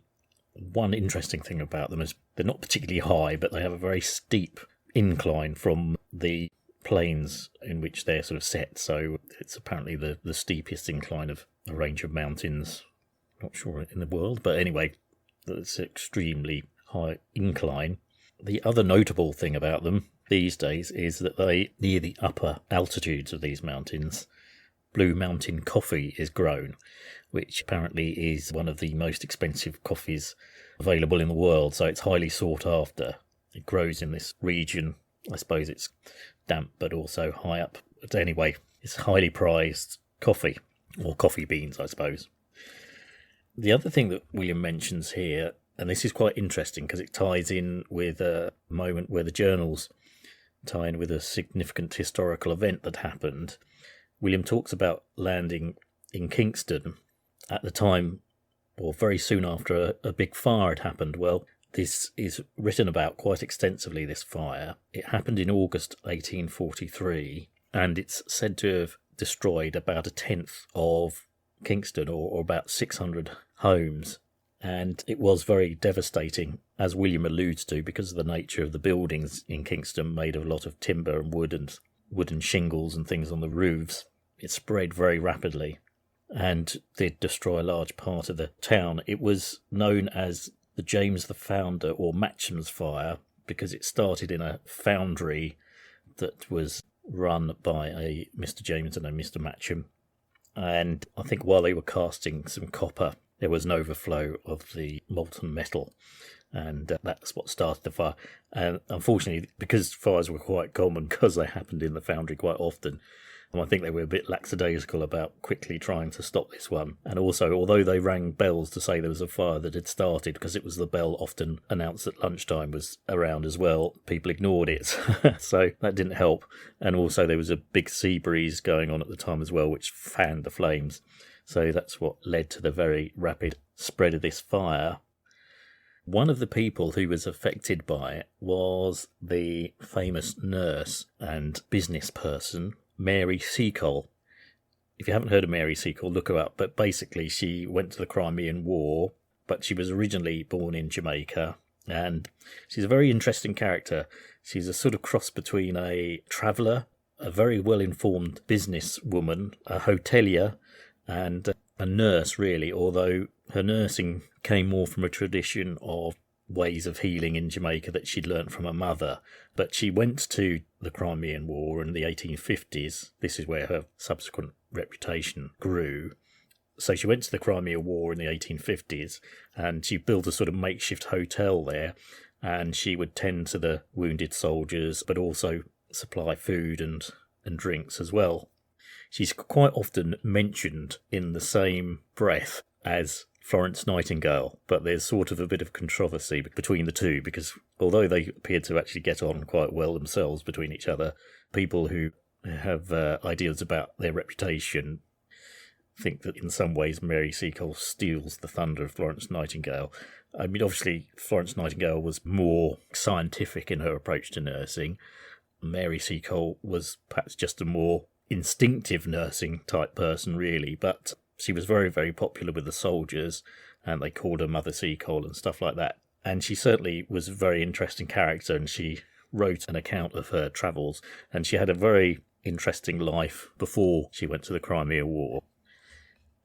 one interesting thing about them is they're not particularly high, but they have a very steep incline from the plains in which they're sort of set. So it's apparently the steepest incline of a range of mountains, not sure in the world, but anyway, it's extremely high incline. The other notable thing about them these days is that near the upper altitudes of these mountains, Blue Mountain coffee is grown, which apparently is one of the most expensive coffees available in the world, so it's highly sought after. It grows in this region. I suppose it's damp but also high up. But anyway, it's highly prized coffee. or coffee beans, I suppose. The other thing that William mentions here, and this is quite interesting because it ties in with a moment where the journals tie in with a significant historical event that happened. William talks about landing in Kingston at the time, or very soon after, a big fire had happened. Well, this is written about quite extensively, this fire. It happened in August 1843, and it's said to have destroyed about a tenth of Kingston, or about 600 homes. And it was very devastating, as William alludes to, because of the nature of the buildings in Kingston, made of a lot of timber and wood and wooden shingles and things on the roofs. It spread very rapidly and did destroy a large part of the town. It was known as the James the Founder or Matcham's Fire because it started in a foundry that was run by a Mr. James and a Mr. Matcham. And I think while they were casting some copper, there was an overflow of the molten metal, and that's what started the fire. And unfortunately, because fires were quite common, because they happened in the foundry quite often, I think they were a bit lackadaisical about quickly trying to stop this one. And also, although they rang bells to say there was a fire that had started, because it was the bell often announced that lunchtime was around as well, people ignored it. So that didn't help. And also there was a big sea breeze going on at the time as well, which fanned the flames. So that's what led to the very rapid spread of this fire. One of the people who was affected by it was the famous nurse and business person, Mary Seacole. If you haven't heard of Mary Seacole, look her up. But basically, she went to the Crimean War, but she was originally born in Jamaica. And she's a very interesting character. She's a sort of cross between a traveller, a very well-informed businesswoman, a hotelier, and a nurse, really, although her nursing came more from a tradition of ways of healing in Jamaica that she'd learnt from her mother. But she went to the Crimean War in the 1850s. This is where her subsequent reputation grew. So she went to the Crimean War in the 1850s, and she built a sort of makeshift hotel there, and she would tend to the wounded soldiers, but also supply food and drinks as well. She's quite often mentioned in the same breath as Florence Nightingale, but there's sort of a bit of controversy between the two, because although they appear to actually get on quite well themselves between each other, people who have ideas about their reputation think that in some ways Mary Seacole steals the thunder of Florence Nightingale. I mean, obviously, Florence Nightingale was more scientific in her approach to nursing. Mary Seacole was perhaps just a more instinctive nursing type person, really, but she was very, very popular with the soldiers, and they called her Mother Seacole and stuff like that. And she certainly was a very interesting character, and she wrote an account of her travels, and she had a very interesting life before she went to the Crimea War.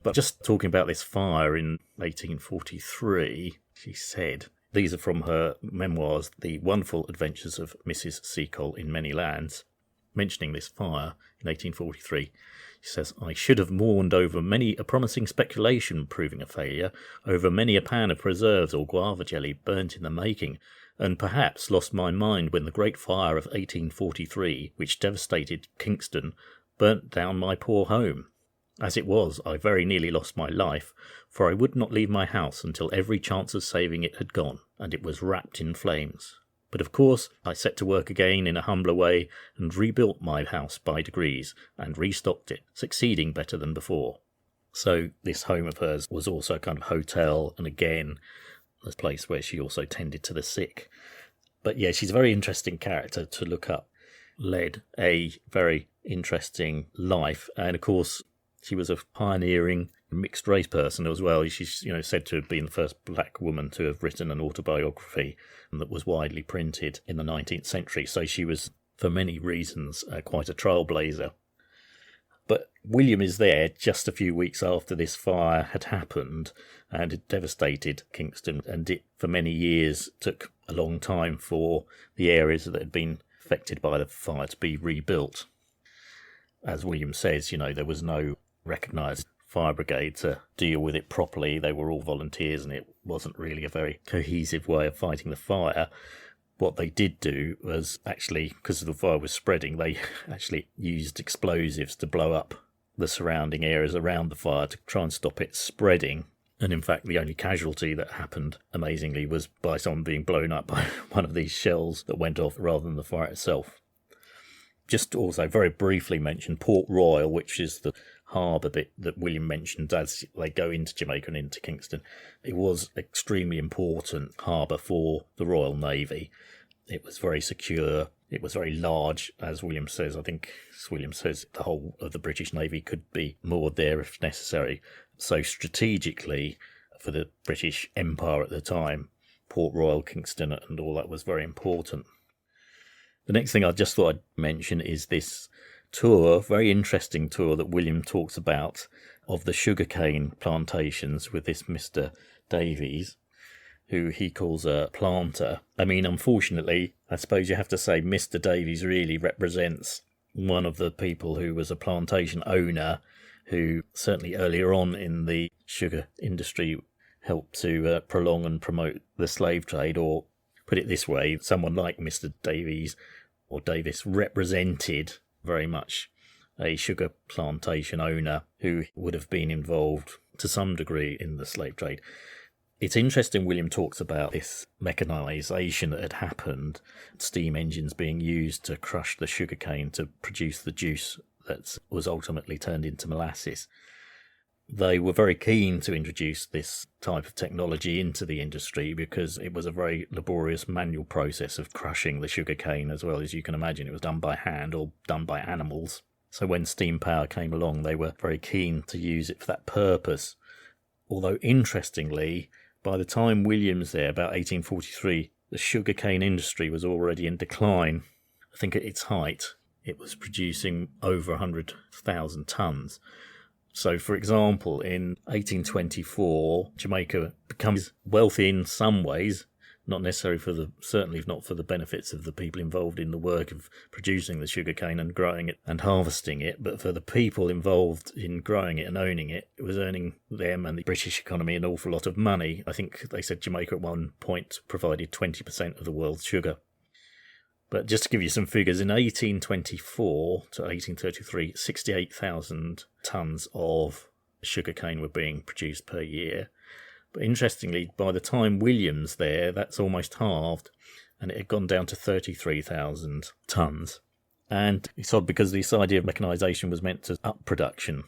But just talking about this fire in 1843, she said, these are from her memoirs, The Wonderful Adventures of Mrs. Seacole in Many Lands, mentioning this fire in 1843. She says, I should have mourned over many a promising speculation proving a failure, over many a pan of preserves or guava jelly burnt in the making, and perhaps lost my mind when the great fire of 1843, which devastated Kingston, burnt down my poor home. As it was, I very nearly lost my life, for I would not leave my house until every chance of saving it had gone, and it was wrapped in flames. But of course I set to work again in a humbler way, and rebuilt my house by degrees, and restocked it, succeeding better than before. So this home of hers was also a kind of hotel, and again, a place where she also tended to the sick. But yeah, she's a very interesting character to look up. Led a very interesting life, and of course she was a pioneering mixed-race person as well. She's said to have been the first black woman to have written an autobiography that was widely printed in the 19th century. So she was, for many reasons, quite a trailblazer. But William is there just a few weeks after this fire had happened, and it devastated Kingston, and it, for many years, took a long time for the areas that had been affected by the fire to be rebuilt. As William says, there was no recognised fire brigade to deal with it properly. They were all volunteers, and it wasn't really a very cohesive way of fighting the fire. What they did do was actually, because the fire was spreading, they actually used explosives to blow up the surrounding areas around the fire to try and stop it spreading. And in fact, the only casualty that happened, amazingly, was by someone being blown up by one of these shells that went off rather than the fire itself. Just also very briefly mention Port Royal, which is the harbour bit that William mentioned as they go into Jamaica and into Kingston. It was extremely important harbour for the Royal Navy. It was very secure. It was very large, as William says. I think William says the whole of the British Navy could be moored there if necessary. So strategically, for the British Empire at the time, Port Royal, Kingston and all that was very important. The next thing I just thought I'd mention is this tour, very interesting tour that William talks about of the sugarcane plantations with this Mr. Davies, who he calls a planter. I mean, unfortunately, I suppose you have to say Mr. Davies really represents one of the people who was a plantation owner who certainly earlier on in the sugar industry helped to prolong and promote the slave trade, or put it this way, someone like Mr. Davies or Davis represented very much a sugar plantation owner who would have been involved to some degree in the slave trade. It's interesting William talks about this mechanisation that had happened, steam engines being used to crush the sugarcane to produce the juice that was ultimately turned into molasses. They were very keen to introduce this type of technology into the industry because it was a very laborious manual process of crushing the sugarcane, as well as you can imagine. It was done by hand or done by animals. So when steam power came along, they were very keen to use it for that purpose. Although, interestingly, by the time William's there, about 1843, the sugarcane industry was already in decline. I think at its height, it was producing over 100,000 tonnes. So, for example, in 1824, Jamaica becomes wealthy in some ways, not necessarily certainly not for the benefits of the people involved in the work of producing the sugarcane and growing it and harvesting it, but for the people involved in growing it and owning it. It was earning them and the British economy an awful lot of money. I think they said Jamaica at one point provided 20% of the world's sugar. But just to give you some figures, in 1824 to 1833, 68,000 tonnes of sugarcane were being produced per year. But interestingly, by the time William's there, that's almost halved, and it had gone down to 33,000 tonnes. And it's odd because this idea of mechanisation was meant to up production.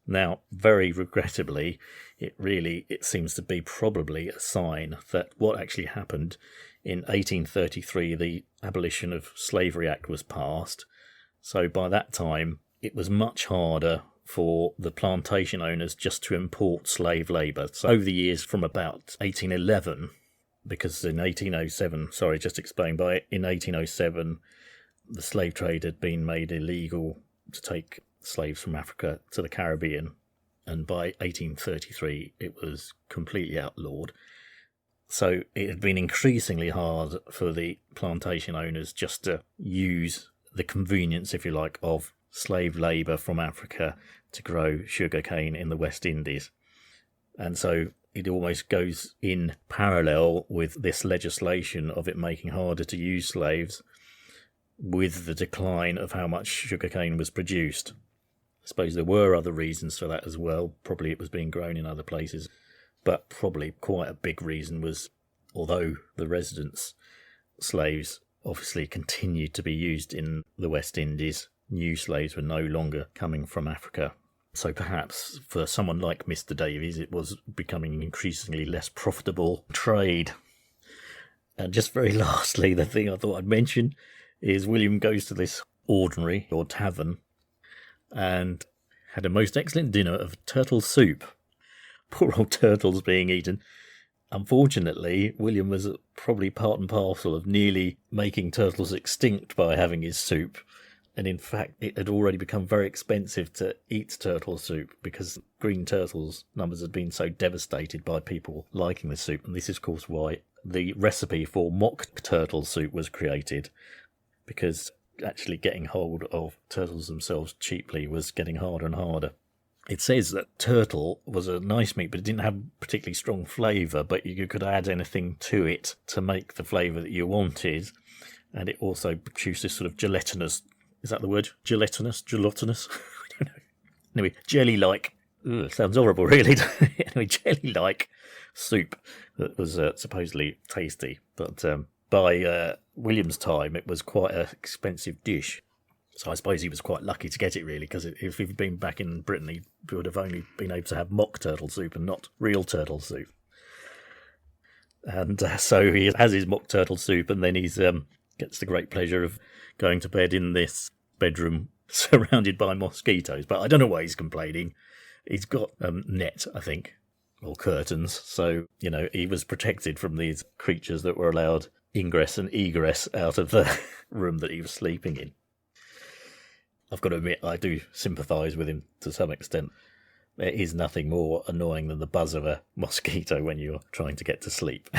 Now, very regrettably, it seems to be probably a sign that what actually happened in 1833, the Abolition of Slavery Act was passed. So by that time, it was much harder for the plantation owners just to import slave labour. So over the years from about 1811, because in 1807, in 1807, the slave trade had been made illegal to take slaves from Africa to the Caribbean, and by 1833 it was completely outlawed. So it had been increasingly hard for the plantation owners just to use the convenience, if you like, of slave labour from Africa to grow sugarcane in the West Indies. And so it almost goes in parallel with this legislation of it making harder to use slaves with the decline of how much sugarcane was produced. I suppose there were other reasons for that as well. Probably it was being grown in other places. But probably quite a big reason was, although the residents' slaves obviously continued to be used in the West Indies, new slaves were no longer coming from Africa. So perhaps for someone like Mr. Davies, it was becoming an increasingly less profitable trade. And just very lastly, the thing I thought I'd mention is William goes to this ordinary or tavern and had a most excellent dinner of turtle soup. Poor old turtles being eaten. Unfortunately, William was probably part and parcel of nearly making turtles extinct by having his soup. And in fact, it had already become very expensive to eat turtle soup because green turtles' numbers had been so devastated by people liking the soup. And this is, of course, why the recipe for mock turtle soup was created, because actually getting hold of turtles themselves cheaply was getting harder and harder. It says that turtle was a nice meat, but it didn't have particularly strong flavour, but you could add anything to it to make the flavour that you wanted. And it also produced this sort of gelatinous, is that the word? Gelatinous? I don't know. Anyway, jelly-like, sounds horrible really. Anyway, jelly-like soup that was supposedly tasty, but by William's time it was quite an expensive dish. So I suppose he was quite lucky to get it, really, because if he'd been back in Britain, he would have only been able to have mock turtle soup and not real turtle soup. And so he has his mock turtle soup, and then he's gets the great pleasure of going to bed in this bedroom surrounded by mosquitoes. But I don't know why he's complaining. He's got net, I think, or curtains. So, he was protected from these creatures that were allowed ingress and egress out of the room that he was sleeping in. I've got to admit, I do sympathise with him to some extent. There is nothing more annoying than the buzz of a mosquito when you're trying to get to sleep.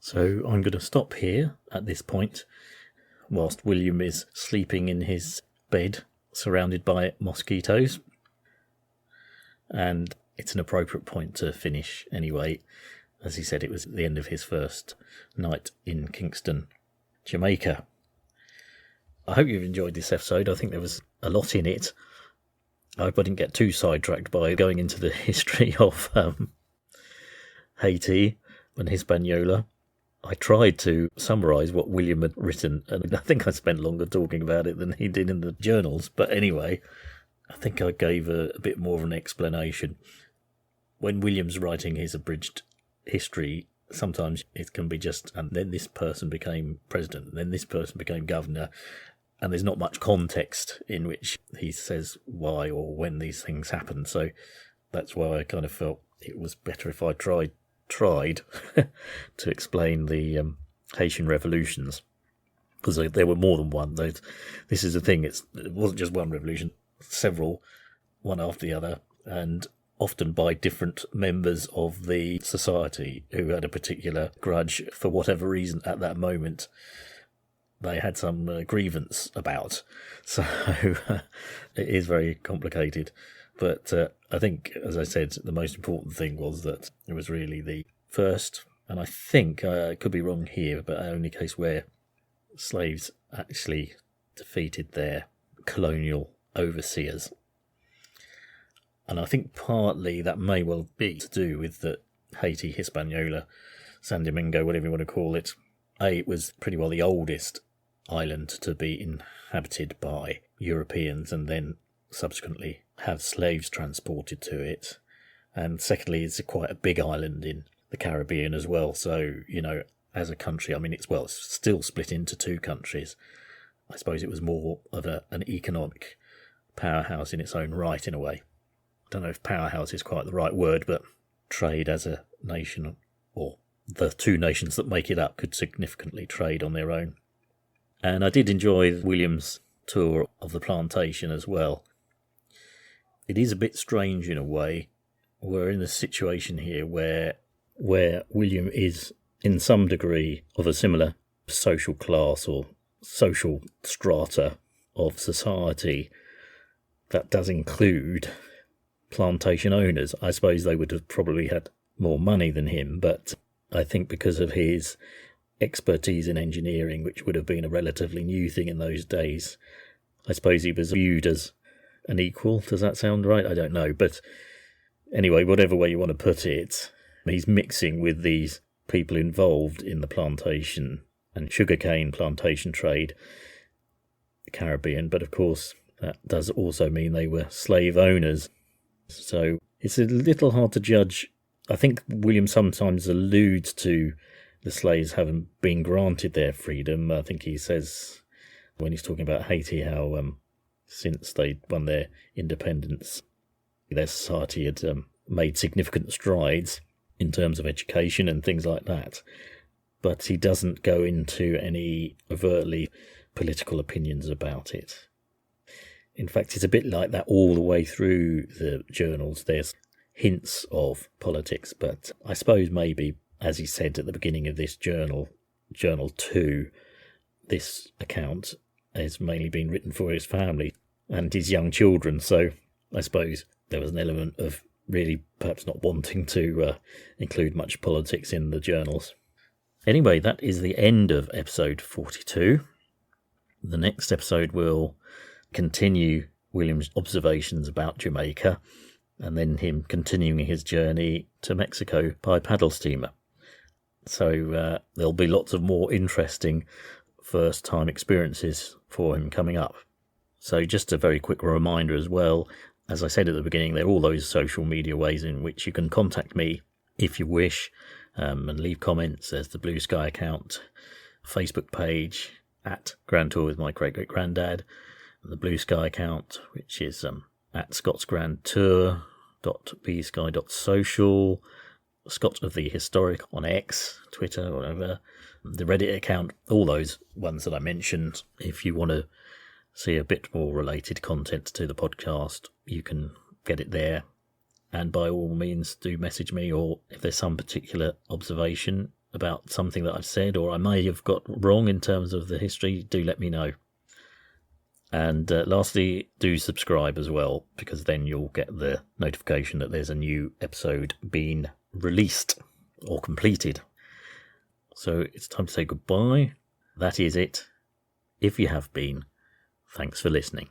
So I'm going to stop here at this point, whilst William is sleeping in his bed, surrounded by mosquitoes. And it's an appropriate point to finish anyway. As he said, it was the end of his first night in Kingston, Jamaica. I hope you've enjoyed this episode. I think there was a lot in it. I hope I didn't get too sidetracked by going into the history of Haiti and Hispaniola. I tried to summarise what William had written, and I think I spent longer talking about it than he did in the journals. But anyway, I think I gave a bit more of an explanation. When William's writing his abridged history, sometimes it can be just, and then this person became president, and then this person became governor, and there's not much context in which he says why or when these things happen. So that's why I kind of felt it was better if I tried to explain the Haitian revolutions, because there were more than one. This is the thing, it wasn't just one revolution, several, one after the other, and often by different members of the society who had a particular grudge for whatever reason at that moment they had some grievance about. So it is very complicated. But I think, as I said, the most important thing was that it was really the first, and I think I could be wrong here, but only case where slaves actually defeated their colonial overseers. And I think partly that may well be to do with the Haiti, Hispaniola, San Domingo, whatever you want to call it. It was pretty well the oldest island to be inhabited by Europeans, and then subsequently have slaves transported to it. And secondly, it's quite a big island in the Caribbean as well. So, as a country, it's still split into two countries. I suppose it was more of an economic powerhouse in its own right, in a way. I don't know if powerhouse is quite the right word, but trade as a nation, or the two nations that make it up, could significantly trade on their own. And I did enjoy William's tour of the plantation as well. It is a bit strange in a way. We're in a situation here where William is in some degree of a similar social class or social strata of society. That does include plantation owners. I suppose they would have probably had more money than him, but I think because of his expertise in engineering, which would have been a relatively new thing in those days, I suppose he was viewed as an equal. Does that sound right? I don't know. But anyway, whatever way you want to put it, he's mixing with these people involved in the plantation and sugarcane plantation trade, the Caribbean. But of course, that does also mean they were slave owners. So it's a little hard to judge. I think William sometimes alludes to the slaves having been granted their freedom. I think he says, when he's talking about Haiti, how since they won their independence, their society had made significant strides in terms of education and things like that. But he doesn't go into any overtly political opinions about it. In fact, it's a bit like that all the way through the journals. There's hints of politics, but I suppose maybe, as he said at the beginning of this journal 2, this account has mainly been written for his family and his young children, so I suppose there was an element of really perhaps not wanting to include much politics in the journals. Anyway, that is the end of episode 42. The next episode will continue William's observations about Jamaica and then him continuing his journey to Mexico by paddle steamer. So there'll be lots of more interesting first-time experiences for him coming up. So just a very quick reminder as well, as I said at the beginning, there are all those social media ways in which you can contact me if you wish, and leave comments. There's the Blue Sky account, Facebook page at Grand Tour with my great-great-granddad, and the Blue Sky account, which is at scotsgrandtour.bsky.social, Scott of the Historic on X, Twitter, whatever, the Reddit account, all those ones that I mentioned. If you want to see a bit more related content to the podcast, you can get it there. And by all means, do message me, or if there's some particular observation about something that I've said or I may have got wrong in terms of the history, do let me know. And lastly, do subscribe as well, because then you'll get the notification that there's a new episode being released or completed. So it's time to say goodbye. That is it. If you have been, thanks for listening.